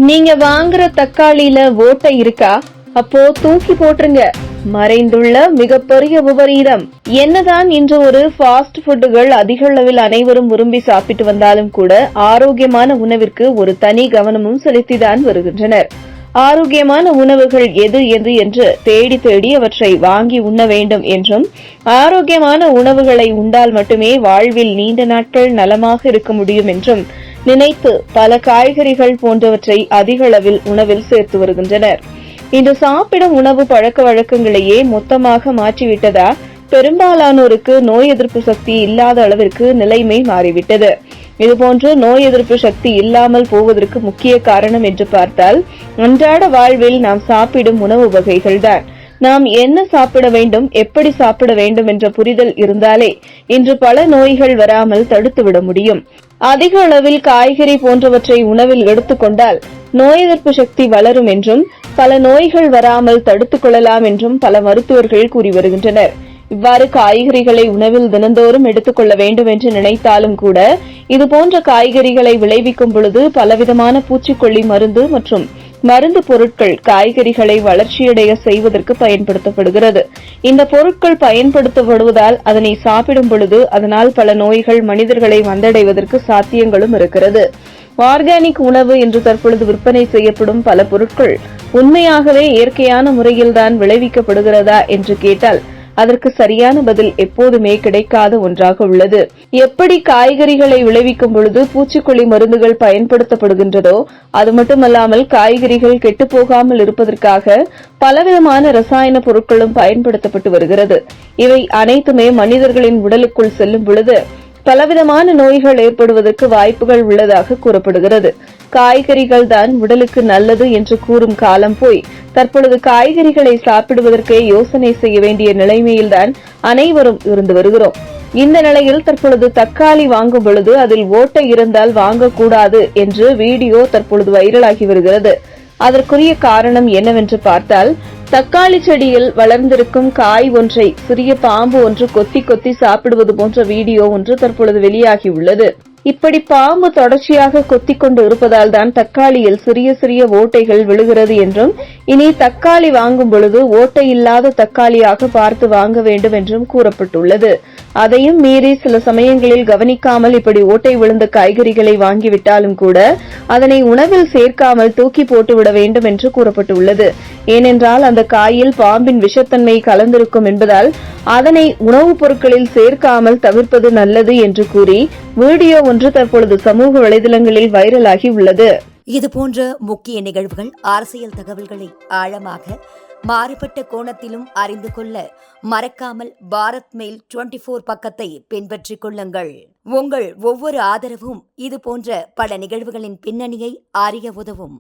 நீங்க வாங்குற தக்காளியில ஓட்டை இருக்கா? அப்போ தூக்கி போட்டுருங்க. மறைந்துள்ள மிகப்பெரிய விபரீதம். என்னதான் இன்று ஒரு ஃபாஸ்ட் ஃபுட்டுகள் அதிக அளவில் அனைவரும் விரும்பி சாப்பிட்டு வந்தாலும் கூட ஆரோக்கியமான உணவிற்கு ஒரு தனி கவனமும் செலுத்திதான் வருகின்றனர். ஆரோக்கியமான உணவுகள் எது எது என்று தேடி தேடி அவற்றை வாங்கி உண்ண வேண்டும் என்றும், ஆரோக்கியமான உணவுகளை உண்டால் மட்டுமே வாழ்வில் நீண்ட நாட்கள் நலமாக இருக்க முடியும் என்றும் நினைத்து பல காய்கறிகள் போன்றவற்றை அதிக அளவில் உணவில் சேர்த்து வருகின்றனர். இன்று சாப்பிடும் உணவு பழக்க வழக்கங்களையே மொத்தமாக மாற்றிவிட்டதா பெரும்பாலானோருக்கு நோய் எதிர்ப்பு சக்தி இல்லாத அளவிற்கு நிலைமை மாறிவிட்டது. இதுபோன்று நோய் எதிர்ப்பு சக்தி இல்லாமல் போவதற்கு முக்கிய காரணம் என்று பார்த்தால் அன்றாட வாழ்வில் நாம் சாப்பிடும் உணவு வகைகள்தான். நாம் என்ன சாப்பிட வேண்டும், எப்படி சாப்பிட வேண்டும் என்ற புரிதல் இருந்தாலே இன்று பல நோய்கள் வராமல் தடுத்துவிட முடியும். அதிக அளவில் காய்கறி போன்றவற்றை உணவில் எடுத்துக்கொண்டால் நோய் எதிர்ப்பு சக்தி வளரும் என்றும் பல நோய்கள் வராமல் தடுத்துக் கொள்ளலாம் என்றும் பல மருத்துவர்கள் கூறி வருகின்றனர். இவ்வாறு காய்கறிகளை உணவில் தினந்தோறும் எடுத்துக்கொள்ள வேண்டும் என்று நினைத்தாலும் கூட இதுபோன்ற காய்கறிகளை விளைவிக்கும் பொழுது பலவிதமான பூச்சிக்கொல்லி மருந்து மற்றும் மருந்து பொருட்கள் காய்கறிகளை வளர்ச்சியடைய செய்வதற்கு பயன்படுத்தப்படுகிறது. இந்த பொருட்கள் பயன்படுத்தப்படுவதால் அதனை சாப்பிடும் பொழுது அதனால் பல நோய்கள் மனிதர்களை வந்தடைவதற்கு சாத்தியங்களும் இருக்கிறது. ஆர்கானிக் உணவு என்று தற்பொழுது விற்பனை செய்யப்படும் பல பொருட்கள் உண்மையாகவே இயற்கையான முறையில்தான் விளைவிக்கப்படுகிறதா என்று கேட்டால் அதற்கு சரியான பதில் எப்போதுமே கிடைக்காத ஒன்றாக உள்ளது. எப்படி காய்கறிகளை விளைவிக்கும் பொழுது பூச்சிக்கொல்லி மருந்துகள் பயன்படுத்தப்படுகின்றதோ அது மட்டுமல்லாமல் காய்கறிகள் கெட்டுப்போகாமல் இருப்பதற்காக பலவிதமான ரசாயன பொருட்களும் பயன்படுத்தப்பட்டு வருகிறது. இவை அனைத்துமே மனிதர்களின் உடலுக்குள் செல்லும் பொழுது பலவிதமான நோய்கள் ஏற்படுவதற்கு வாய்ப்புகள் உள்ளதாக கூறப்படுகிறது. காய்கறிகள் தான் உடலுக்கு நல்லது என்று கூறும் காலம் போய் தற்பொழுது காய்கறிகளை சாப்பிடுவதற்கே யோசனை செய்ய வேண்டிய நிலைமையில்தான் அனைவரும் இருந்து வருகிறோம். இந்த நிலையில் தற்பொழுது தக்காளி வாங்கும் பொழுது அதில் ஓட்டை இருந்தால் வாங்கக்கூடாது என்று வீடியோ தற்பொழுது வைரலாகி வருகிறது. அதற்குரிய காரணம் என்னவென்று பார்த்தால் தக்காளி செடியில் வளர்ந்திருக்கும் காய் ஒன்றை சிறிய பாம்பு ஒன்று கொத்தி கொத்தி சாப்பிடுவது போன்ற வீடியோ ஒன்று தற்பொழுது வெளியாகியுள்ளது. இப்படி பாம்பு தொடர்ச்சியாக கொத்திக் கொண்டு இருப்பதால் தான் தக்காளியில் சிறிய சிறிய ஓட்டைகள் விழுகிறது என்றும் இனி தக்காளி வாங்கும் பொழுது ஓட்டை இல்லாத தக்காளியாக பார்த்து வாங்க வேண்டும் என்றும் கூறப்பட்டுள்ளது. அதையும் மீறி சில சமயங்களில் கவனிக்காமல் இப்படி ஓட்டை விழுந்த காய்கறிகளை வாங்கிவிட்டாலும் கூட அதனை உணவில் சேர்க்காமல் தூக்கி போட்டுவிட வேண்டும் என்று கூறப்பட்டுள்ளது. ஏனென்றால் அந்த காயில் பாம்பின் விஷத்தன்மை கலந்திருக்கும் என்பதால் அதனை உணவுப் பொருட்களில் சேர்க்காமல் தவிர்ப்பது நல்லது என்று கூறி வீடியோ ஒன்று தற்பொழுது சமூக வலைதளங்களில் வைரலாகி உள்ளது. இதுபோன்ற முக்கிய நிகழ்வுகள், அரசியல் தகவல்களை ஆழமாக மாறுபட்ட கோணத்திலும் அறிந்து கொள்ள மறக்காமல் பாரத் மெயில் 24 பக்கத்தை பின்பற்றிக் கொள்ளுங்கள். உங்கள் ஒவ்வொரு ஆதரவும் இதுபோன்ற பல நிகழ்வுகளின் பின்னணியை அறிய உதவும்.